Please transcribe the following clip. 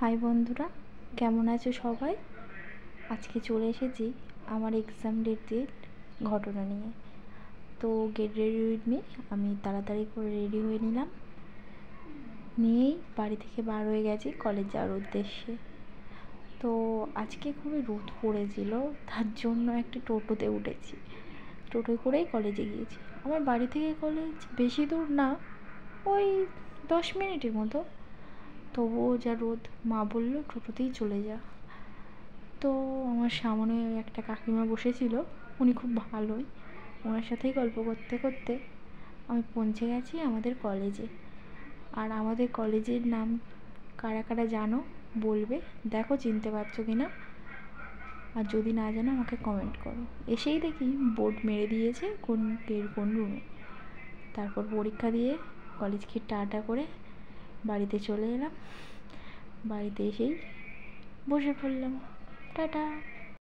High বন্ধুরা, কেমন আছো সবাই? আজকে চলে এসেছি আমার এক্সাম ডেটের ঘটনা নিয়ে। তো গেট রেডি উইথ মি। আমি তাড়াতাড়ি করে রেডি হয়ে নিলাম, নিয়েই বাড়ি থেকে বার হয়ে গেছি কলেজ যাওয়ার উদ্দেশ্যে। তো আজকে খুবই রোদ পড়েছিল, তার জন্য একটা টোটোতে উঠেছি। টোটোয় করেই কলেজে গিয়েছি। আমার বাড়ি থেকে কলেজ বেশি দূর না, ওই 10 মিনিটের মতো। তবুও যা রোদ, মা বললো টোটোতেই চলে যা। তো আমার সামনে একটা কাকিমা বসেছিল, উনি খুব ভালোই। ওনার সাথেই গল্প করতে করতে আমি পৌঁছে গেছি আমাদের কলেজে। আর আমাদের কলেজের নাম কারা কারা জানো বলবে, দেখো চিনতে পারছো কি না। আর যদি না জানো আমাকে কমেন্ট করো। এসেই দেখি বোর্ড মেরে দিয়েছে কোন রুমে। তারপর পরীক্ষা দিয়ে কলেজকে টাটা করে বাড়িতে চলে এলাম। বাড়িতে এসেই বসে পড়লাম। টাটা।